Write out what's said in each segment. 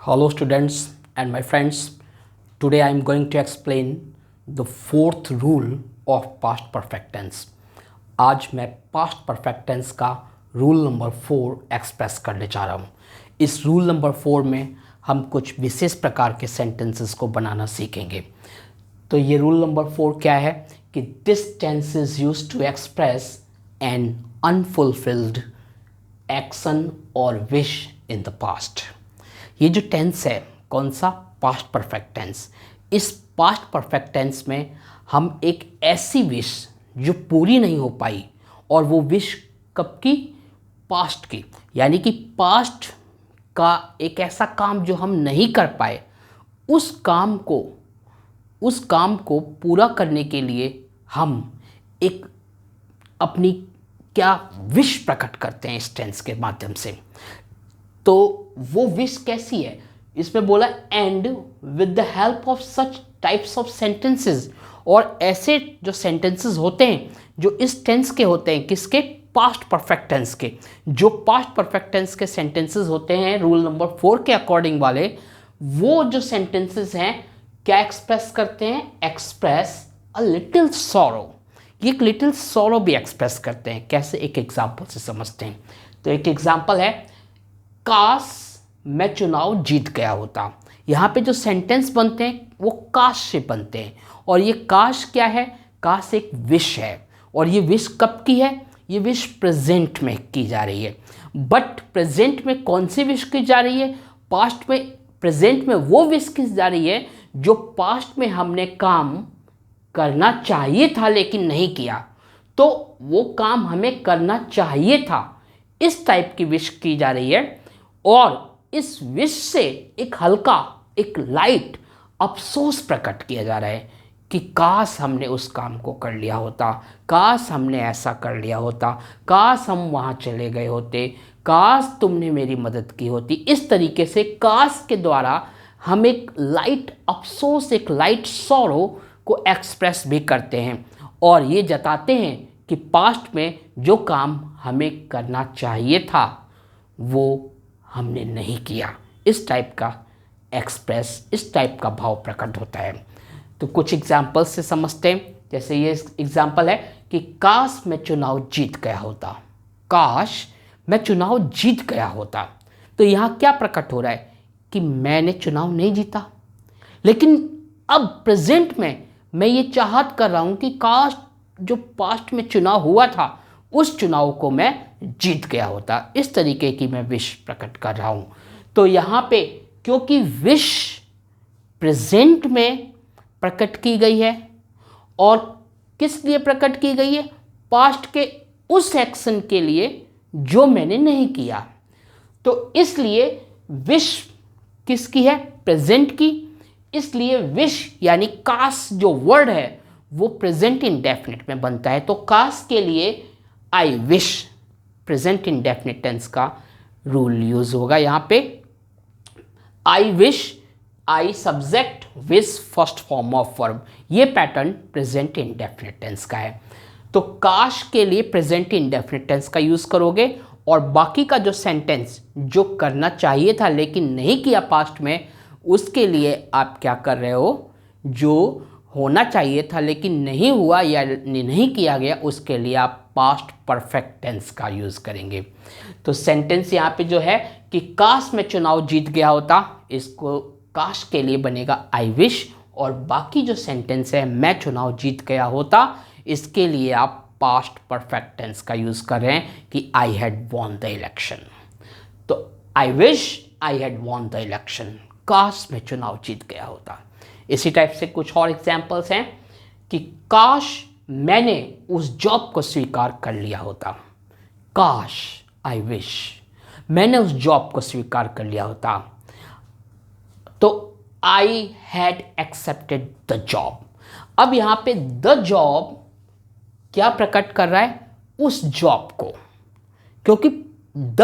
Hello students and my friends. Today I am going to explain the fourth rule of past perfect tense. आज मैं past perfect tense का rule number 4 express करने जा रहा हूँ। इस रूल नंबर 4 में हम कुछ विशेष प्रकार के सेंटेंसेस को बनाना सीखेंगे। तो ये रूल नंबर 4 क्या है कि this tense is used to express an unfulfilled action और विश इन द पास्ट। ये जो टेंस है कौन सा, पास्ट परफेक्ट टेंस। इस पास्ट परफेक्ट टेंस में हम एक ऐसी विश जो पूरी नहीं हो पाई, और वो विश कब की, पास्ट की, यानी कि पास्ट का एक ऐसा काम जो हम नहीं कर पाए, उस काम को पूरा करने के लिए हम एक अपनी क्या विश प्रकट करते हैं इस टेंस के माध्यम से। तो वो विश कैसी है, इसमें बोला and with the help of such types of sentences. और ऐसे जो सेंटेंसेस होते हैं जो इस टेंस के होते हैं, किसके, पास्ट परफेक्ट टेंस के। जो पास्ट परफेक्ट टेंस के सेंटेंसेस होते हैं रूल नंबर 4 के अकॉर्डिंग वाले, वो जो सेंटेंसेस हैं क्या एक्सप्रेस करते हैं, एक्सप्रेस अ लिटिल सॉरो। ये एक लिटिल सॉरो भी एक्सप्रेस करते हैं। कैसे, एक एग्जाम्पल से समझते हैं। तो एक एग्जाम्पल है, काश मैं चुनाव जीत गया होता। यहाँ पे जो सेंटेंस बनते हैं वो काश से बनते हैं, और ये काश क्या है, काश एक विश है। और ये विश कब की है, ये विश प्रेजेंट में की जा रही है। बट प्रेजेंट में कौन सी विश की जा रही है, पास्ट में, प्रेजेंट में वो विश की जा रही है जो पास्ट में हमने काम करना चाहिए था लेकिन नहीं किया। तो वो काम हमें करना चाहिए था, इस टाइप की विश की जा रही है। और इस विश से एक हल्का, एक लाइट अफसोस प्रकट किया जा रहा है कि काश हमने उस काम को कर लिया होता, काश हमने ऐसा कर लिया होता, काश हम वहाँ चले गए होते, काश तुमने मेरी मदद की होती। इस तरीके से काश के द्वारा हम एक लाइट अफसोस, एक लाइट सॉरो को एक्सप्रेस भी करते हैं, और ये जताते हैं कि पास्ट में जो काम हमें करना चाहिए था वो हमने नहीं किया। इस टाइप का एक्सप्रेस, इस टाइप का भाव प्रकट होता है। तो कुछ एग्जाम्पल्स से समझते हैं। जैसे ये एग्जाम्पल है कि काश मैं चुनाव जीत गया होता, काश मैं चुनाव जीत गया होता। तो यहाँ क्या प्रकट हो रहा है कि मैंने चुनाव नहीं जीता, लेकिन अब प्रेजेंट में मैं ये चाहत कर रहा हूँ कि काश जो पास्ट में चुनाव हुआ था उस चुनाव को मैं जीत गया होता। इस तरीके की मैं विश प्रकट कर रहा हूँ। तो यहाँ पे क्योंकि विश प्रेजेंट में प्रकट की गई है, और किस लिए प्रकट की गई है, पास्ट के उस एक्शन के लिए जो मैंने नहीं किया। तो इसलिए विश किसकी है, प्रेजेंट की। इसलिए विश यानी काश जो वर्ड है वो प्रेजेंट इंडेफिनिट में बनता है। तो काश के लिए I wish, present indefinite tense का रूल यूज होगा यहाँ पे। I wish, I subject, wish first form of verb. ये पैटर्न प्रेजेंट इंडेफिनिट टेंस का है। तो काश के लिए प्रेजेंट इंडेफिनिट टेंस का यूज करोगे, और बाकी का जो सेंटेंस जो करना चाहिए था लेकिन नहीं किया पास्ट में, उसके लिए आप क्या कर रहे हो, जो होना चाहिए था लेकिन नहीं हुआ या नहीं किया गया, उसके लिए आप पास्ट परफेक्ट टेंस का यूज़ करेंगे। तो सेंटेंस यहाँ पे जो है कि काश मैं चुनाव जीत गया होता, इसको काश के लिए बनेगा आई विश, और बाकी जो सेंटेंस है मैं चुनाव जीत गया होता, इसके लिए आप पास्ट परफेक्ट टेंस का यूज़ कर रहे हैं कि I had won the election. तो I wish I had won the election, काश मैं चुनाव जीत गया होता। इसी टाइप से कुछ और एग्जाम्पल्स हैं कि काश मैंने उस जॉब को स्वीकार कर लिया होता, काश, आई विश, मैंने उस जॉब को स्वीकार कर लिया होता। तो I had accepted the job. अब यहां पे द जॉब क्या प्रकट कर रहा है, उस जॉब को, क्योंकि द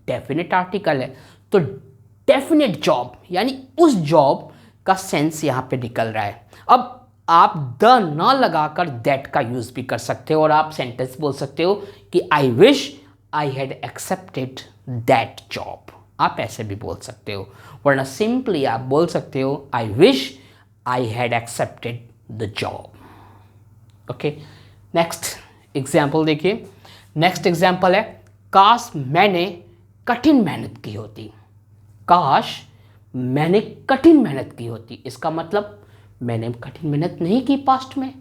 डेफिनेट आर्टिकल है। तो डेफिनेट जॉब यानी उस जॉब का सेंस यहां पे निकल रहा है। अब आप द ना लगाकर दैट का यूज भी कर सकते हो, और आप सेंटेंस बोल सकते हो कि आई wish I had accepted that job. आप ऐसे भी बोल सकते हो, वरना सिंपली आप बोल सकते हो आई wish I had accepted the job. Okay, next example देखिए। नेक्स्ट एग्जाम्पल है काश मैंने कठिन मेहनत की होती। काश मैंने कठिन मेहनत की होती, इसका मतलब मैंने कठिन मेहनत नहीं की पास्ट में,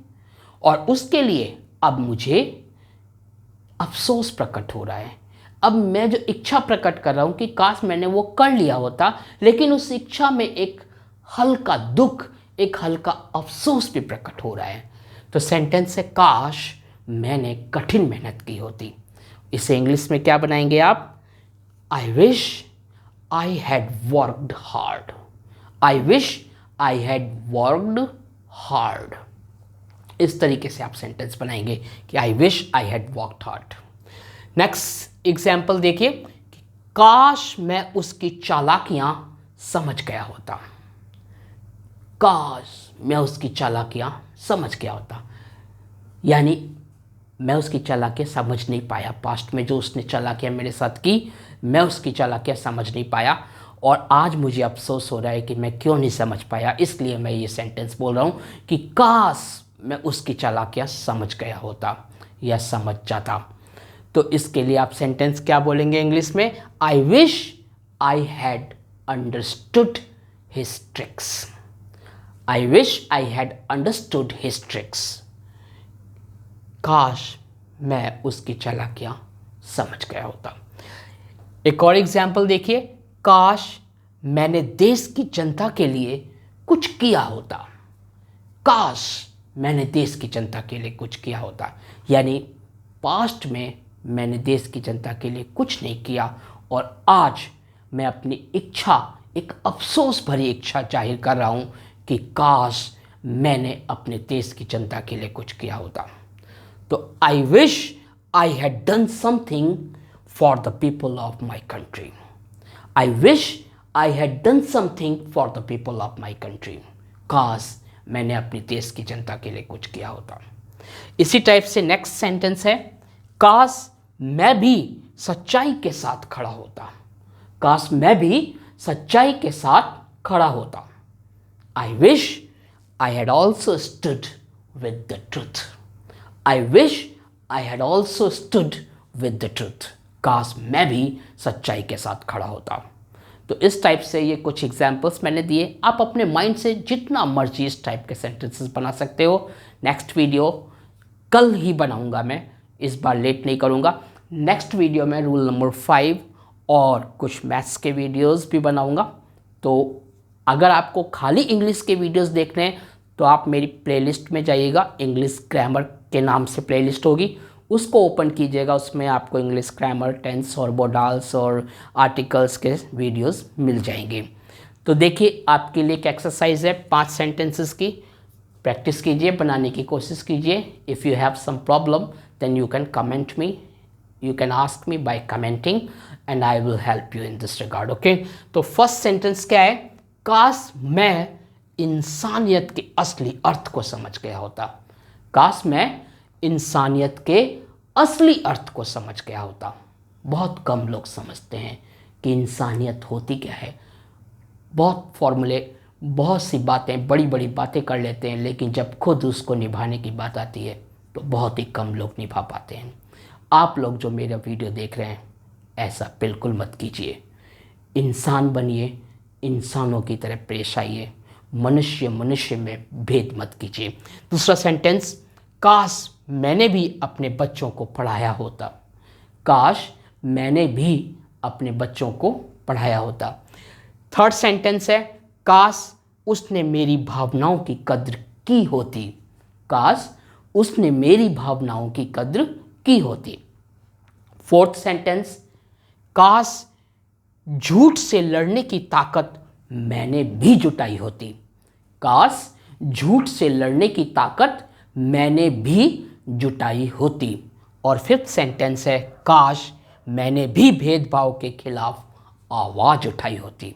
और उसके लिए अब मुझे अफसोस प्रकट हो रहा है। अब मैं जो इच्छा प्रकट कर रहा हूं कि काश मैंने वो कर लिया होता, लेकिन उस इच्छा में एक हल्का दुख, एक हल्का अफसोस भी प्रकट हो रहा है। तो सेंटेंस है काश मैंने कठिन मेहनत की होती। इसे इंग्लिश में क्या बनाएंगे आप? आई wish I had worked hard. I wish I had worked hard. इस तरीके से आप सेंटेंस बनाएंगे कि आई wish I had worked hard. Next example देखिए कि काश मैं उसकी चालाकियां समझ गया होता। काश मैं उसकी चालाकियां समझ गया होता, यानी मैं उसकी चालाकियां समझ नहीं पाया। पास्ट में जो उसने चालाकियां मेरे साथ की, मैं उसकी चालाकियां समझ नहीं पाया, और आज मुझे अफसोस हो रहा है कि मैं क्यों नहीं समझ पाया। इसलिए मैं ये सेंटेंस बोल रहा हूँ कि काश मैं उसकी चालाकियां समझ गया होता या समझ जाता। तो इसके लिए आप सेंटेंस क्या बोलेंगे इंग्लिश में? आई wish I had understood his tricks. I wish I had understood his tricks. काश मैं उसकी चालाकियां समझ गया होता। एक और एग्जाम्पल देखिए, काश मैंने देश की जनता के लिए कुछ किया होता। काश मैंने देश की जनता के लिए कुछ किया होता, यानी पास्ट में मैंने देश की जनता के लिए कुछ नहीं किया, और आज मैं अपनी इच्छा, एक अफसोस भरी इच्छा जाहिर कर रहा हूँ कि काश मैंने अपने देश की जनता के लिए कुछ किया होता। तो I wish I had done something for the people of my country. I wish I had done something for the people of my country. काश मैंने अपने देश की जनता के लिए कुछ किया होता। इसी टाइप से नेक्स्ट सेंटेंस है काश मैं भी सच्चाई के साथ खड़ा होता। काश मैं भी सच्चाई के साथ खड़ा होता। आई wish I had also stood with the truth. I wish I had also stood with the truth. काश मैं भी सच्चाई के साथ खड़ा होता। तो इस टाइप से ये कुछ एग्जाम्पल्स मैंने दिए। आप अपने माइंड से जितना मर्जी इस टाइप के सेंटेंसेस बना सकते हो। नेक्स्ट वीडियो कल ही बनाऊंगा मैं, इस बार लेट नहीं करूंगा। नेक्स्ट वीडियो में रूल नंबर 5 और कुछ मैथ्स के वीडियोस भी बनाऊंगा। तो अगर आपको खाली इंग्लिश के वीडियोस देखने हैं तो आप मेरी प्लेलिस्ट में जाइएगा, इंग्लिश ग्रामर के नाम से प्लेलिस्ट होगी, उसको ओपन कीजिएगा। उसमें आपको इंग्लिश ग्रामर, टेंस और मॉडल्स और आर्टिकल्स के वीडियोस मिल जाएंगे। तो देखिए आपके लिए एक एक्सरसाइज है 5 सेंटेंसेस की, प्रैक्टिस कीजिए, बनाने की कोशिश कीजिए। If you have some problem then you can comment me, you can ask me by commenting and I will help you in this regard. Okay, तो फर्स्ट सेंटेंस क्या है? काश मैं इंसानियत के असली अर्थ को समझ गया होता। काश मैं इंसानियत के असली अर्थ को समझ गया होता। बहुत कम लोग समझते हैं कि इंसानियत होती क्या है। बहुत फॉर्मूले, बहुत सी बातें, बड़ी बड़ी बातें कर लेते हैं, लेकिन जब खुद उसको निभाने की बात आती है तो बहुत ही कम लोग निभा पाते हैं। आप लोग जो मेरा वीडियो देख रहे हैं, ऐसा बिल्कुल मत कीजिए। इंसान बनिए, इंसानों की तरह पेश आइए, मनुष्य मनुष्य में भेद मत कीजिए। दूसरा सेंटेंस, काश मैंने भी अपने बच्चों को पढ़ाया होता। काश मैंने भी अपने बच्चों को पढ़ाया होता। थर्ड सेंटेंस है, काश उसने मेरी भावनाओं की कद्र की होती। काश उसने मेरी भावनाओं की कद्र की होती। फोर्थ सेंटेंस, काश झूठ से लड़ने की ताकत मैंने भी जुटाई होती। काश झूठ से लड़ने की ताकत मैंने भी जुटाई होती। और फिफ्थ सेंटेंस है, काश मैंने भी भेदभाव के खिलाफ आवाज़ उठाई होती।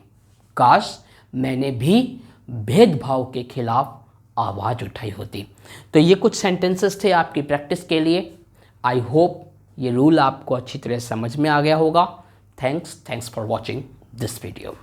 काश मैंने भी भेदभाव के खिलाफ आवाज़ उठाई होती। तो ये कुछ सेंटेंसेस थे आपकी प्रैक्टिस के लिए। आई होप ये रूल आपको अच्छी तरह समझ में आ गया होगा। Thanks for watching. this video.